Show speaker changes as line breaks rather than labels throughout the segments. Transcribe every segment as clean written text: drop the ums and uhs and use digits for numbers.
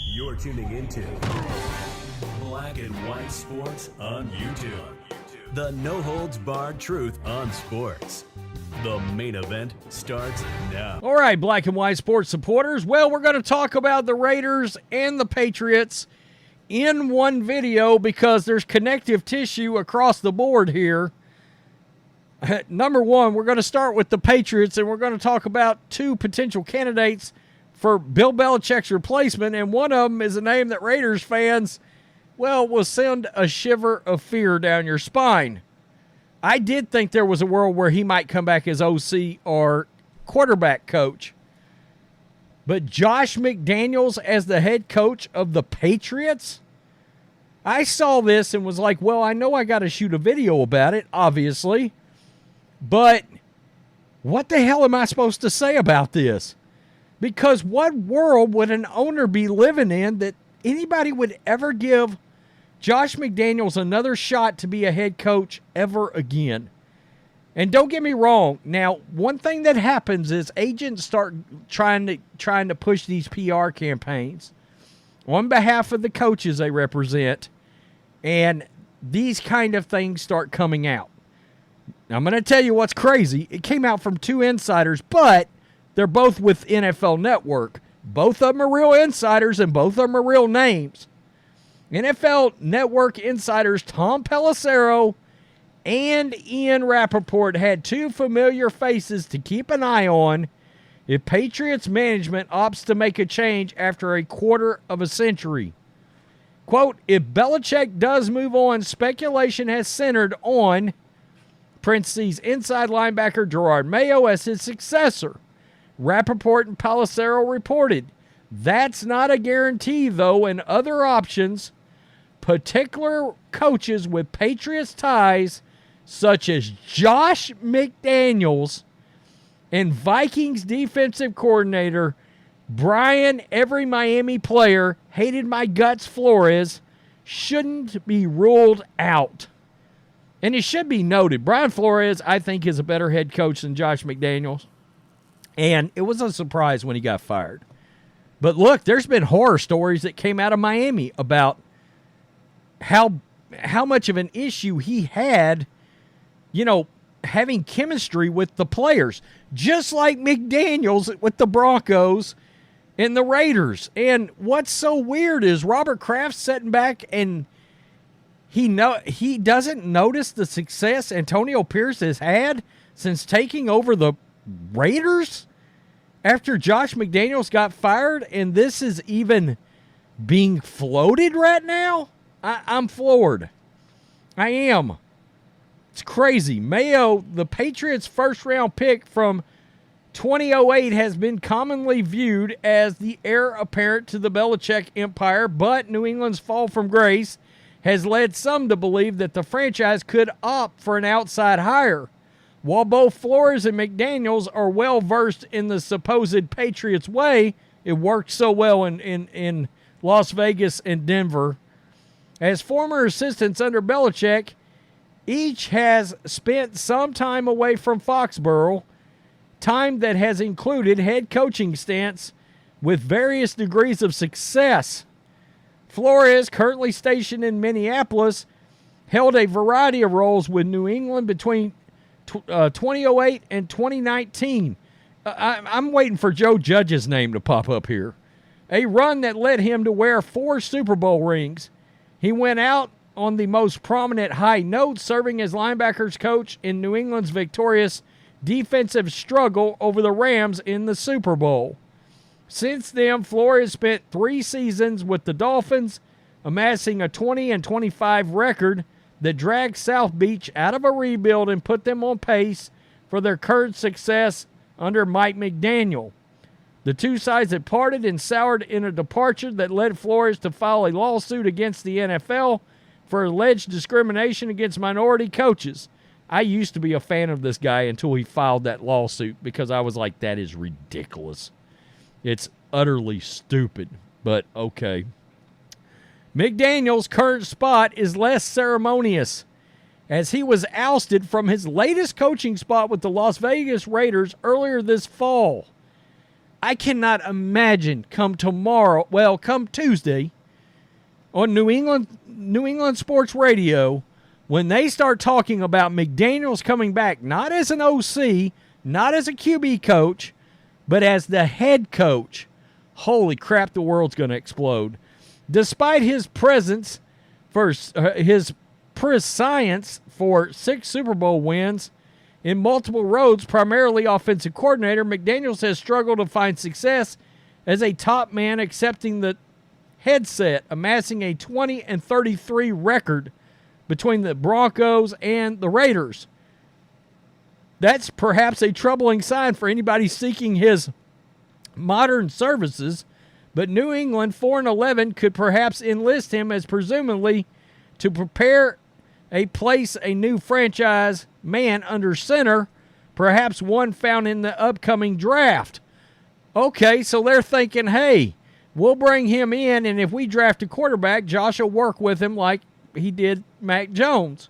You're tuning into Black and White Sports on YouTube. The no-holds-barred truth on sports. The main event starts now.
All right, Black and White Sports supporters. Well, we're going to talk about the Raiders and the Patriots in one video because there's connective tissue across the board here. Number one, we're going to start with the Patriots, and we're going to talk about two potential candidates for Bill Belichick's replacement, and one of them is a name that Raiders fans, well, will send a shiver of fear down your spine. I did think there was a world where he might come back as OC or quarterback coach. But Josh McDaniels as the head coach of the Patriots? I saw this and was like, well, I know I got to shoot a video about it, obviously. But what the hell am I supposed to say about this? Because what world would an owner be living in that anybody would ever give Josh McDaniels another shot to be a head coach ever again? And don't get me wrong. Now, one thing that happens is agents start trying to push these PR campaigns on behalf of the coaches they represent, and these kind of things start coming out. Now, I'm going to tell you what's crazy. It came out from two insiders, but they're both with NFL Network. Both of them are real insiders, and both of them are real names. NFL Network insiders Tom Pelissero and Ian Rappaport had two familiar faces to keep an eye on if Patriots management opts to make a change after a quarter of a century. Quote, if Belichick does move on, speculation has centered on, parentheses, inside linebacker Gerard Mayo as his successor. Rappaport and Pelissero reported. That's not a guarantee, though, and other options, particular coaches with Patriots ties, such as Josh McDaniels and Vikings defensive coordinator Brian Every Miami player hated my guts Flores, shouldn't be ruled out. And it should be noted, Brian Flores, I think, is a better head coach than Josh McDaniels. And it was a surprise when he got fired. But look, there's been horror stories that came out of Miami about how much of an issue he had, having chemistry with the players, just like McDaniels with the Broncos and the Raiders. And what's so weird is Robert Kraft sitting back and he doesn't notice the success Antonio Pierce has had since taking over the Raiders after Josh McDaniels got fired, and this is even being floated right now? I'm floored. I am. It's crazy. Mayo, the Patriots' first-round pick from 2008, has been commonly viewed as the heir apparent to the Belichick empire, but New England's fall from grace has led some to believe that the franchise could opt for an outside hire. While both Flores and McDaniels are well-versed in the supposed Patriots way, it worked so well in Las Vegas and Denver. As former assistants under Belichick, each has spent some time away from Foxborough, time that has included head coaching stints with various degrees of success. Flores, currently stationed in Minneapolis, held a variety of roles with New England between 2008 and 2019. I'm waiting for Joe Judge's name to pop up here. A run that led him to wear 4 Super Bowl rings. He went out on the most prominent high note, serving as linebackers coach in New England's victorious defensive struggle over the Rams in the Super Bowl. Since then, Flores spent 3 seasons with the Dolphins, amassing a 20-25 record that dragged South Beach out of a rebuild and put them on pace for their current success under Mike McDaniel. The two sides had parted and soured in a departure that led Flores to file a lawsuit against the NFL for alleged discrimination against minority coaches. I used to be a fan of this guy until he filed that lawsuit because I was like, that is ridiculous. It's utterly stupid, but okay. McDaniels' current spot is less ceremonious, as he was ousted from his latest coaching spot with the Las Vegas Raiders earlier this fall. I cannot imagine come Tuesday on New England Sports Radio when they start talking about McDaniels coming back, not as an OC, not as a QB coach, but as the head coach. Holy crap, the world's going to explode. Despite his presence his prescience for 6 Super Bowl wins in multiple roles, primarily offensive coordinator, McDaniels has struggled to find success as a top man accepting the headset, amassing a 20-33 record between the Broncos and the Raiders. That's perhaps a troubling sign for anybody seeking his modern services, but New England 4-11 could perhaps enlist him as presumably to prepare place a new franchise man under center, perhaps one found in the upcoming draft. Okay, so they're thinking, hey, we'll bring him in, and if we draft a quarterback, Josh will work with him like he did Mac Jones.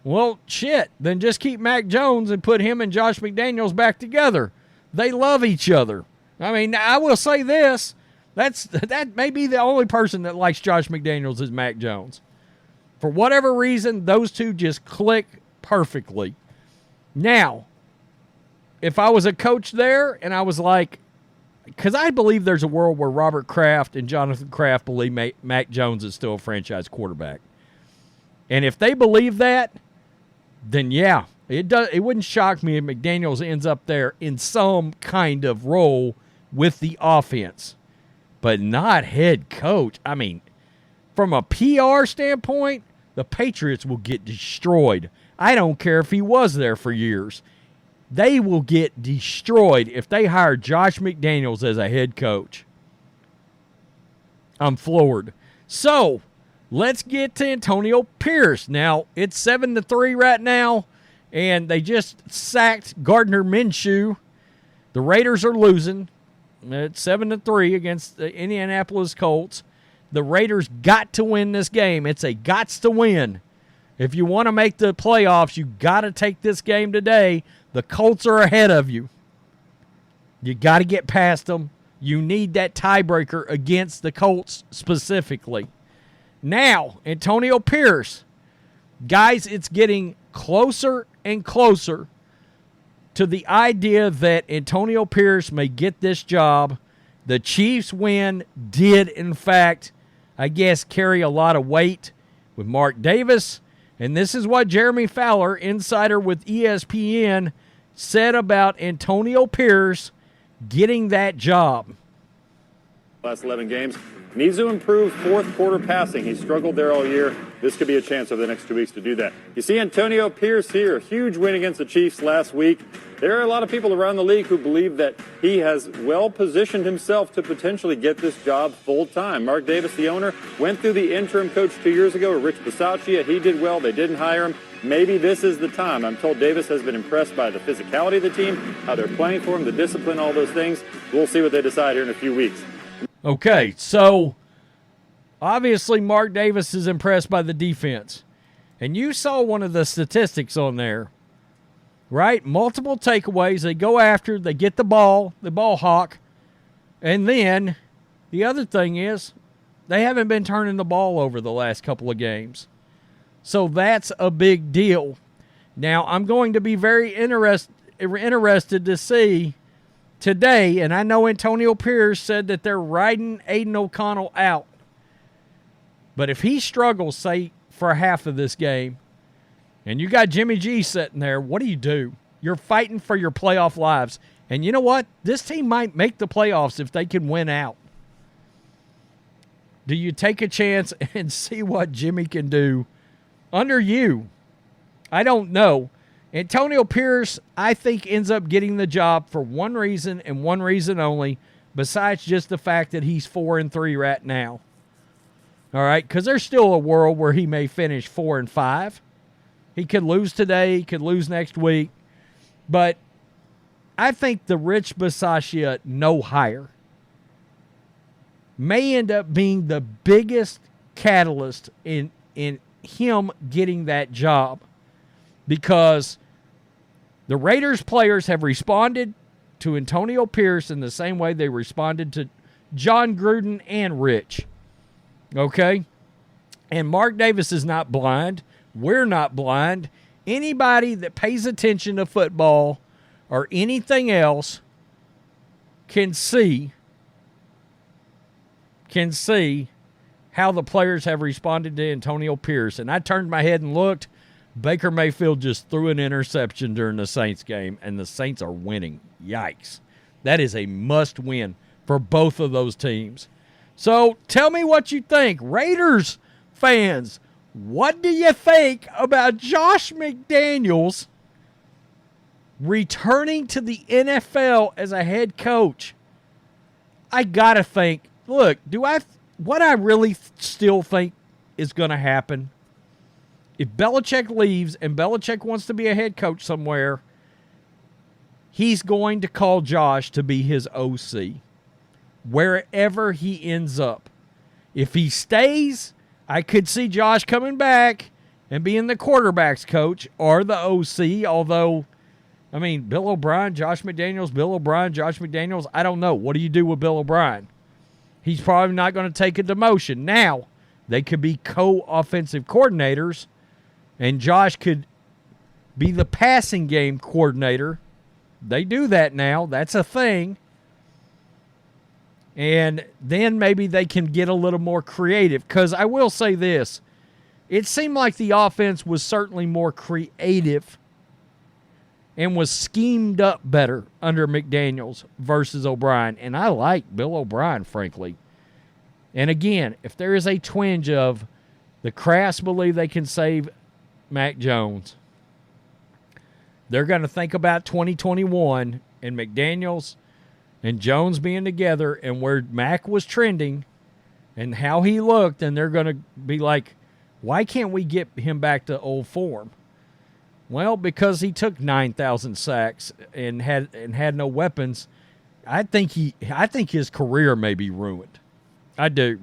Well, shit, then just keep Mac Jones and put him and Josh McDaniels back together. They love each other. I mean, I will say this, that may be the only person that likes Josh McDaniels is Mac Jones. For whatever reason, those two just click perfectly. Now, if I was a coach there and I was like, because I believe there's a world where Robert Kraft and Jonathan Kraft believe Mac Jones is still a franchise quarterback. And if they believe that, then yeah, it wouldn't shock me if McDaniels ends up there in some kind of role with the offense, but not head coach. I mean, from a PR standpoint, the Patriots will get destroyed. I don't care if he was there for years. They will get destroyed if they hire Josh McDaniels as a head coach. I'm floored. So, let's get to Antonio Pierce. Now, it's 7-3 right now, and they just sacked Gardner Minshew. The Raiders are losing. It's 7-3 against the Indianapolis Colts. The Raiders got to win this game. It's a gots to win. If you want to make the playoffs, you got to take this game today. The Colts are ahead of you. You got to get past them. You need that tiebreaker against the Colts specifically. Now, Antonio Pierce. Guys, it's getting closer and closer to the idea that Antonio Pierce may get this job. The Chiefs' win did, in fact, I guess, carry a lot of weight with Mark Davis. And this is what Jeremy Fowler, insider with ESPN, said about Antonio Pierce getting that job.
Last 11 games. Needs to improve fourth quarter passing. He struggled there all year. This could be a chance over the next 2 weeks to do that. You see Antonio Pierce here, a huge win against the Chiefs last week. There are a lot of people around the league who believe that he has well positioned himself to potentially get this job full time. Mark Davis, the owner, went through the interim coach 2 years ago, Rich Bisaccia. He did well. They didn't hire him. Maybe this is the time. I'm told Davis has been impressed by the physicality of the team, how they're playing for him, the discipline, all those things. We'll see what they decide here in a few weeks.
Okay, so obviously Mark Davis is impressed by the defense. And you saw one of the statistics on there, right? Multiple takeaways. They go after, they get the ball hawk. And then the other thing is they haven't been turning the ball over the last couple of games. So that's a big deal. Now, I'm going to be very interested to see today, and I know Antonio Pierce said that they're riding Aiden O'Connell out. But if he struggles, say, for half of this game, and you got Jimmy G sitting there, what do? You're fighting for your playoff lives. And you know what? This team might make the playoffs if they can win out. Do you take a chance and see what Jimmy can do under you? I don't know. Antonio Pierce, I think, ends up getting the job for one reason and one reason only, besides just the fact that he's 4-3 right now. All right, because there's still a world where he may finish 4-5. He could lose today, he could lose next week. But I think the Rich Bisaccia no hire may end up being the biggest catalyst in him getting that job, because the Raiders players have responded to Antonio Pierce in the same way they responded to John Gruden and Rich. Okay? And Mark Davis is not blind. We're not blind. Anybody that pays attention to football or anything else can see how the players have responded to Antonio Pierce. And I turned my head and looked. Baker Mayfield just threw an interception during the Saints game, and the Saints are winning. Yikes. That is a must-win for both of those teams. So tell me what you think. Raiders fans, what do you think about Josh McDaniels returning to the NFL as a head coach? I got to think, look, what I really still think is going to happen, if Belichick leaves and Belichick wants to be a head coach somewhere, he's going to call Josh to be his OC, wherever he ends up. If he stays, I could see Josh coming back and being the quarterback's coach or the OC, although, I mean, Bill O'Brien, Josh McDaniels, Bill O'Brien, Josh McDaniels, I don't know. What do you do with Bill O'Brien? He's probably not going to take a demotion. Now, they could be co-offensive coordinators, and Josh could be the passing game coordinator. They do that now. That's a thing. And then maybe they can get a little more creative. Because I will say this. It seemed like the offense was certainly more creative and was schemed up better under McDaniels versus O'Brien. And I like Bill O'Brien, frankly. And again, if there is a twinge of the Krafts believe they can save Mac Jones, they're going to think about 2021 and McDaniels and Jones being together and where Mac was trending and how he looked, and they're going to be like, why can't we get him back to old form? Well, because he took 9,000 sacks and had no weapons. I think his career may be ruined. I do.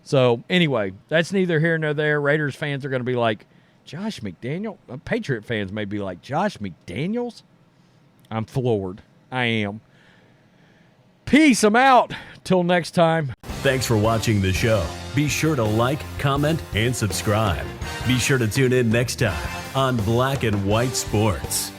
So anyway, that's neither here nor there. Raiders fans are going to be like, Josh McDaniels? Patriot fans may be like, Josh McDaniels? I'm floored. I am. Peace. I'm out. Till next time.
Thanks for watching the show. Be sure to like, comment, and subscribe. Be sure to tune in next time on Black and White Sports.